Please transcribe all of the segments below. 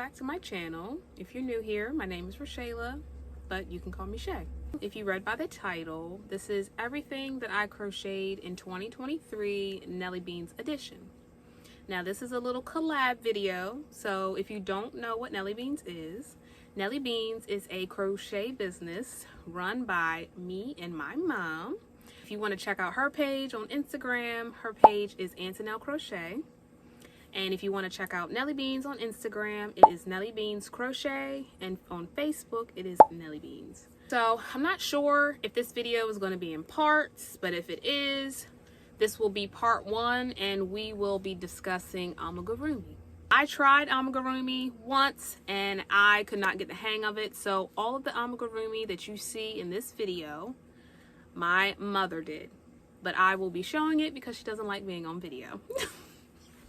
back to my channel. If you're new here, my name is Rochayla, but you can call me Shay. If you read by the title, this is everything that I crocheted in 2023 Nellybeanz edition. Now this is a little collab video, so if you don't know what Nellybeanz is a crochet business run by me and my mom. If you want to check out her page on Instagram, her page is Crochet. And if you want to check out Nellybeanz on Instagram, it is nellybeanzcrochet, and on Facebook it is Nellybeanz. So I'm not sure if this video is going to be in parts, but if it is, this will be part 1 and we will be discussing Amigurumi. I tried Amigurumi once and I could not get the hang of it, so all of the Amigurumi that you see in this video, my mother did. But I will be showing it because she doesn't like being on video.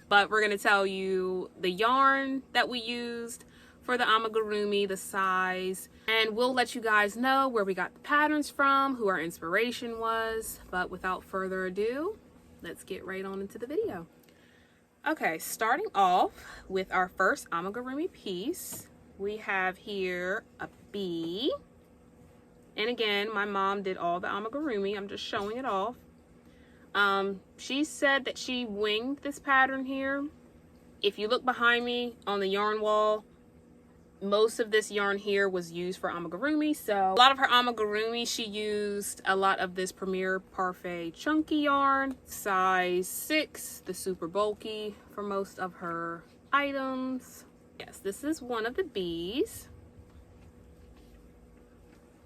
But we're going to tell you the yarn that we used for the Amigurumi, the size, and we'll let you guys know where we got the patterns from, who our inspiration was. But without further ado, let's get right on into the video. Okay, starting off with our first Amigurumi piece, we have here a bee. And again, my mom did all the Amigurumi. I'm just showing it off. She said that she winged this pattern here. If you look behind me on the yarn wall, most of this yarn here was used for Amigurumi. So a lot of her Amigurumi, she used a lot of this Premier Parfait chunky yarn, size 6, the super bulky for most of her items. Yes, this is one of the bees.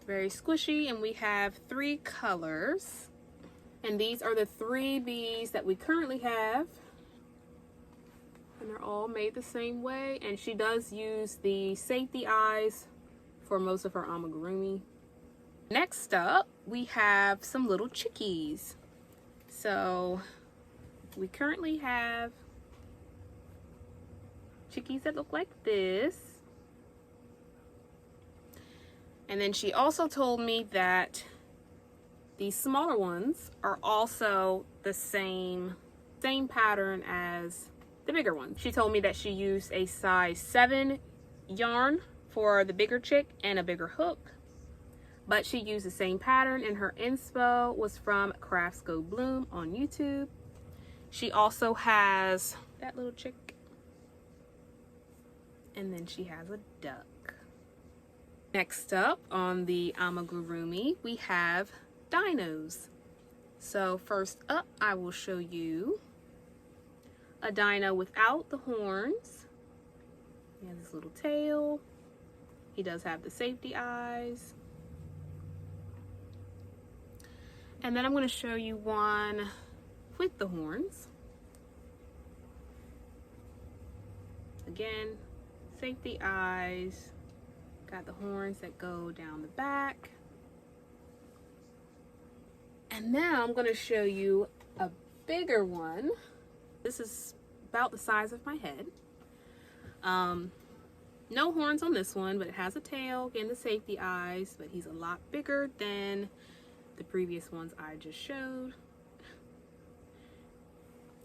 Very squishy, and we have 3 colors. And these are the 3 bees that we currently have. And they're all made the same way. And she does use the safety eyes for most of her Amigurumi. Next up, we have some little chickies. So we currently have chickies that look like this. And then she also told me that these smaller ones are also the same pattern as the bigger ones. She told me that she used a size 7 yarn for the bigger chick and a bigger hook, but she used the same pattern, and her inspo was from Crafts Go Bloom on YouTube. She also has that little chick, and then she has a duck. Next up on the Amigurumi, we have dinos. So first up, I will show you a dino without the horns. He has his little tail. He does have the safety eyes. And then I'm going to show you one with the horns. Again, safety eyes. Got the horns that go down the back. And now I'm going to show you a bigger one. This is about the size of my head. No horns on this one, but it has a tail, again the safety eyes, but he's a lot bigger than the previous ones I just showed.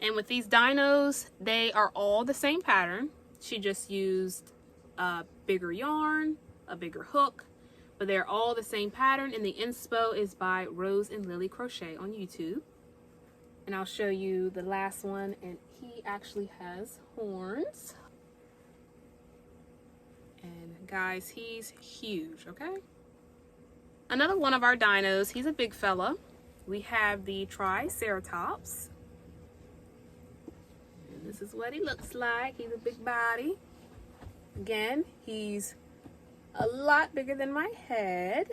And with these dinos, they are all the same pattern. She just used a bigger yarn, a bigger hook, but they're all the same pattern, and the inspo is by Rose and Lily Crochet on YouTube. And I'll show you the last one, and he actually has horns. And guys, he's huge, okay? Another one of our dinos, he's a big fella. We have the Triceratops. And this is what he looks like. He's a big body. Again, he's a lot bigger than my head.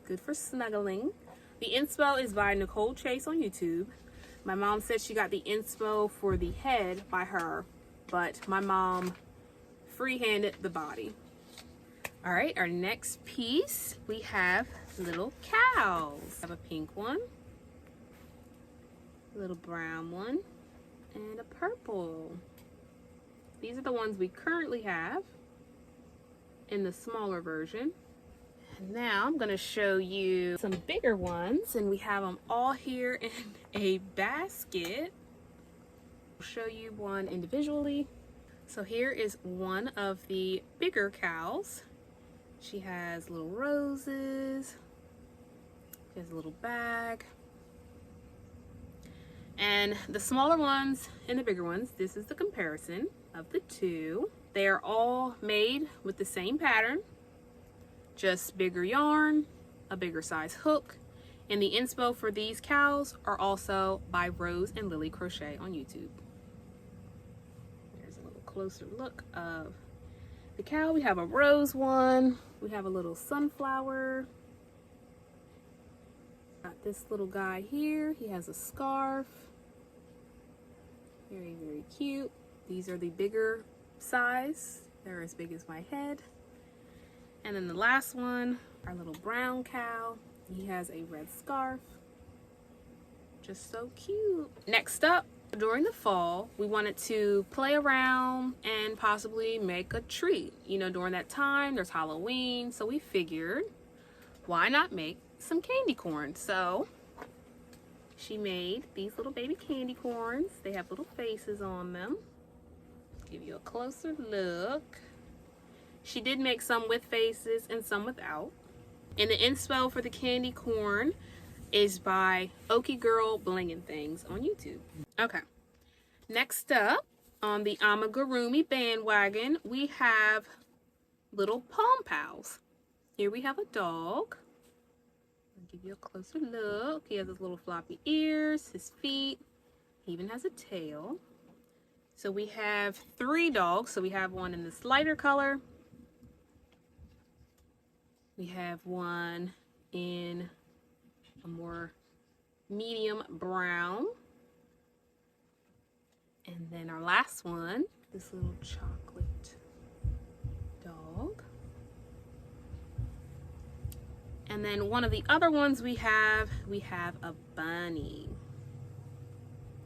Good for snuggling. The inspo is by Nicole Chase on YouTube. My mom said she got the inspo for the head by her, but my mom freehanded the body. All right, our next piece, we have little cows. I have a pink one, a little brown one, and a purple. These are the ones we currently have in the smaller version. And now I'm going to show you some bigger ones, and we have them all here in a basket. I'll show you one individually. So here is one of the bigger cows. She has little roses. She has a little bag. And the smaller ones and the bigger ones, this is the comparison of the two. They are all made with the same pattern, just bigger yarn, a bigger size hook, and the inspo for these cows are also by Rose and Lily Crochet on YouTube. There's a little closer look of the cow. We have a rose one, we have a little sunflower. Got this little guy here, he has a scarf. Very, very cute. These are the bigger size. They're as big as my head. And then the last one, our little brown cow. He has a red scarf. Just so cute. Next up, during the fall, we wanted to play around and possibly make a treat. You know, during that time, there's Halloween, so we figured, why not make some candy corn? So she made these little baby candy corns. They have little faces on them. Give you a closer look. She did make some with faces and some without. And the inspo for the candy corn is by Okie Girl Blingin' Things on YouTube. Okay, next up on the Amigurumi bandwagon, we have little pom pals. Here we have a dog. Give you a closer look. He has his little floppy ears, his feet. He even has a tail. So we have 3 dogs. So we have one in this lighter color. We have one in a more medium brown. And then our last one, this little chocolate dog. And then one of the other ones we have a bunny.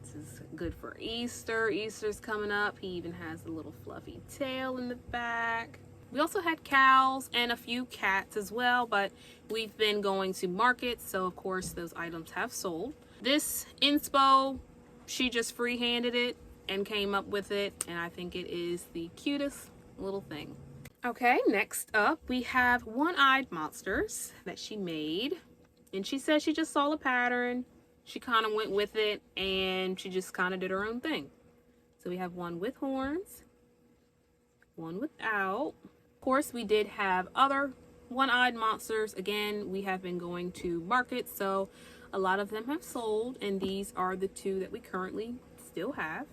This is good for Easter. Easter's coming up. He even has a little fluffy tail in the back. We also had cows and a few cats as well, but we've been going to markets, so of course those items have sold. This inspo, she just free-handed it and came up with it, and I think it is the cutest little thing. Okay, next up we have one-eyed monsters that she made, and she said she just saw the pattern, she kind of went with it, and she just kind of did her own thing. So we have one with horns, one without. Of course, we did have other one-eyed monsters. Again, we have been going to markets, so a lot of them have sold, and these are the 2 that we currently still have.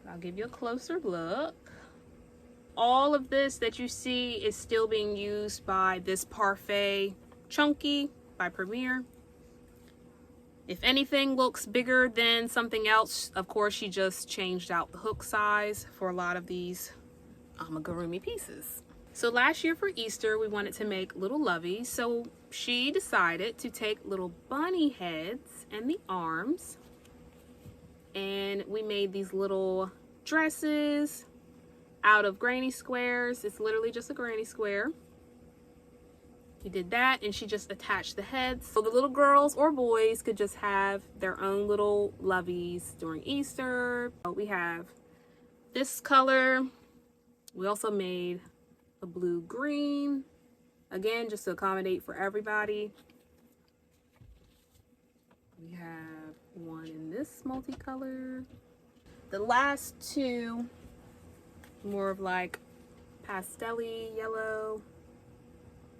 I'll give you a closer look. All of this that you see is still being used by this Parfait Chunky by Premier. If anything looks bigger than something else, of course she just changed out the hook size for a lot of these Amigurumi pieces. So last year for Easter we wanted to make little loveys, so she decided to take little bunny heads and the arms, and we made these little dresses out of granny squares. It's literally just a granny square. We did that, and she just attached the heads so the little girls or boys could just have their own little loveys during Easter. We have this color. We also made a blue green, again just to accommodate for everybody. We have one in this multicolor. The last 2 more of like pastel-y yellow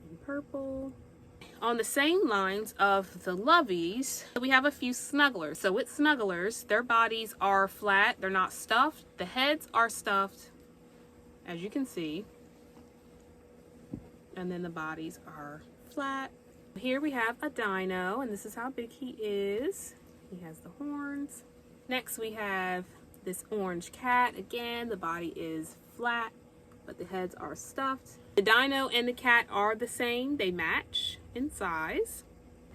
and purple. On the same lines of the loveys, we have a few snugglers. So with snugglers, their bodies are flat, they're not stuffed. The heads are stuffed, as you can see, and then the bodies are flat. Here we have a dino, and this is how big he is. He has the horns. Next we have this orange cat. Again, the body is flat, but the heads are stuffed. The dino and the cat are the same. They match in size.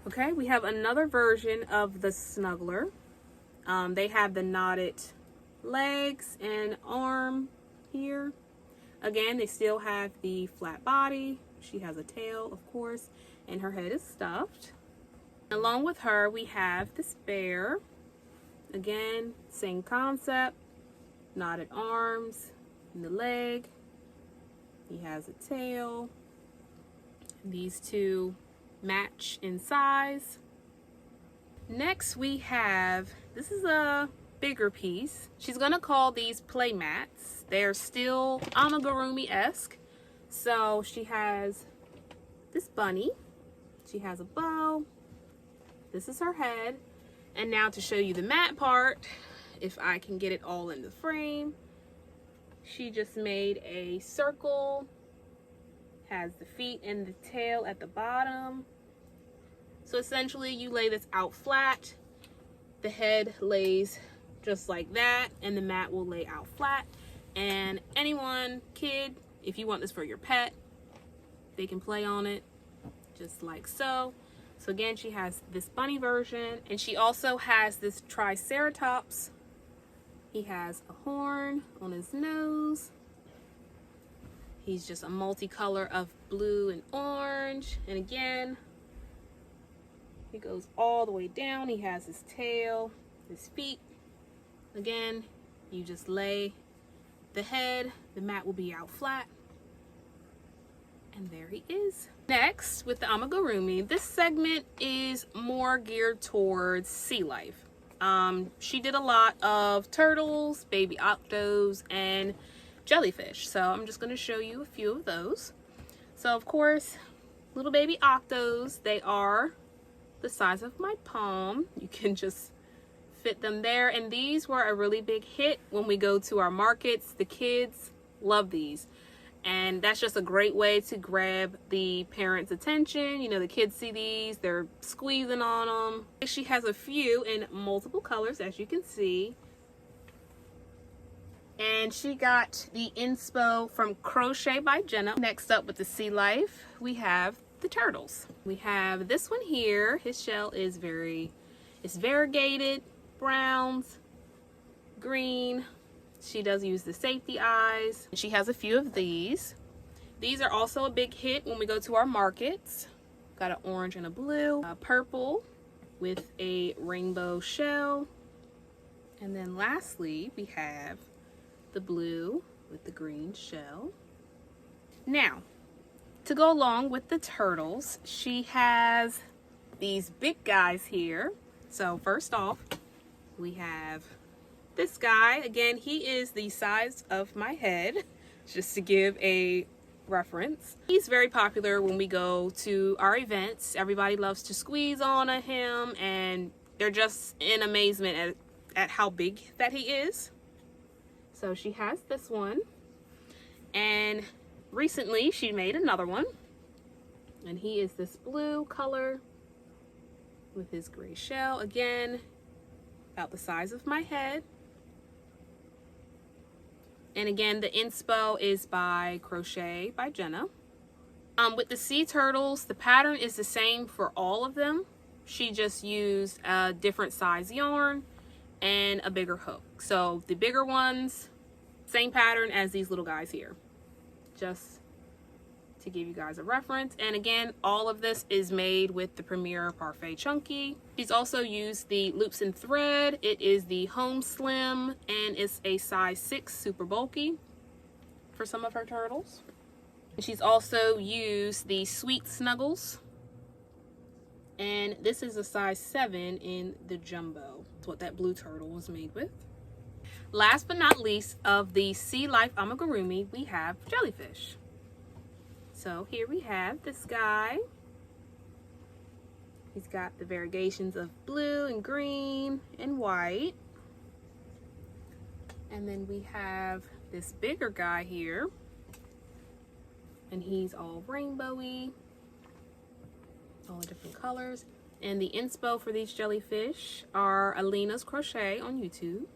Okay, we have another version of the snuggler. They have the knotted legs and arm here. Again, they still have the flat body. She has a tail, of course, and her head is stuffed. Along with her, we have this bear. Again, same concept. knotted arms and the leg. He has a tail. These two match in size. Next we have, this is a bigger piece. She's gonna call these play mats. They're still amigurumi-esque. So she has this bunny. She has a bow. This is her head. And now to show you the mat part, if I can get it all in the frame, she just made a circle, has the feet and the tail at the bottom. So essentially you lay this out flat, the head lays just like that, and the mat will lay out flat. And anyone, kid, if you want this for your pet, they can play on it just like so. So again, she has this bunny version, and she also has this triceratops. He has a horn on his nose. He's just a multicolor of blue and orange. And again, he goes all the way down. He has his tail, his feet. Again, you just lay the head, the mat will be out flat. And there he is. Next, with the amigurumi, this segment is more geared towards sea life. She did a lot of turtles, baby octos, and jellyfish. So I'm just going to show you a few of those. So of course, little baby octos, they are the size of my palm. You can just fit them there. And these were a really big hit when we go to our markets. The kids love these. And that's just a great way to grab the parents' attention. You know, the kids see these, they're squeezing on them. She has a few in multiple colors, as you can see. And she got the inspo from Crochet by Jenna. Next up with the sea life, we have the turtles. We have this one here. His shell is it's variegated, browns, green. She does use the safety eyes. She has a few of these. These are also a big hit when we go to our markets. Got an orange and a blue, a purple with a rainbow shell. And then lastly, we have the blue with the green shell. Now, to go along with the turtles, she has these big guys here. So first off, we have this guy. Again, he is the size of my head, just to give a reference. He's very popular when we go to our events. Everybody loves to squeeze on him, and they're just in amazement at how big that he is. So she has this one, and recently she made another one, and he is this blue color with his gray shell. Again, about the size of my head. And again, the inspo is by Crochet by Jenna. With the sea turtles, the pattern is the same for all of them. She just used a different size yarn and a bigger hook. So the bigger ones, same pattern as these little guys here. Just to give you guys a reference. And again, all of this is made with the Premier Parfait Chunky. She's also used the loops and thread. It is the Home Slim, and it's a size 6 super bulky for some of her turtles. And she's also used the Sweet Snuggles, and this is a size 7 in the jumbo. That's what that blue turtle was made with. Last but not least, of the Sea Life amigurumi, we have jellyfish. So here we have this guy. He's got the variegations of blue and green and white. And then we have this bigger guy here. And he's all rainbowy, all the different colors. And the inspo for these jellyfish are Alina's Crochet on YouTube.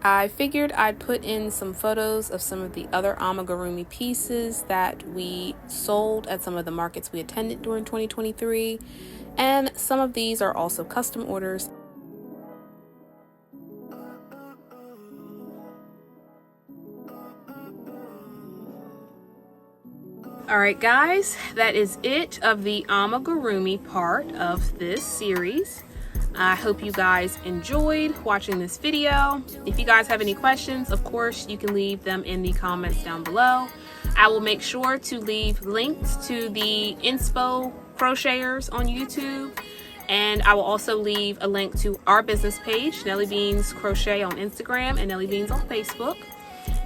I figured I'd put in some photos of some of the other amigurumi pieces that we sold at some of the markets we attended during 2023, and some of these are also custom orders. Alright guys, that is it of the amigurumi part of this series. I hope you guys enjoyed watching this video. If you guys have any questions, of course, you can leave them in the comments down below. I will make sure to leave links to the inspo crocheters on YouTube, and I will also leave a link to our business page, Nellybeanz Crochet on Instagram and Nellybeanz on Facebook.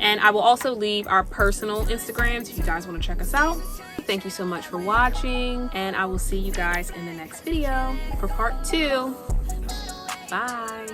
And I will also leave our personal Instagrams if you guys want to check us out. Thank you so much for watching, and I will see you guys in the next video for part 2. Bye.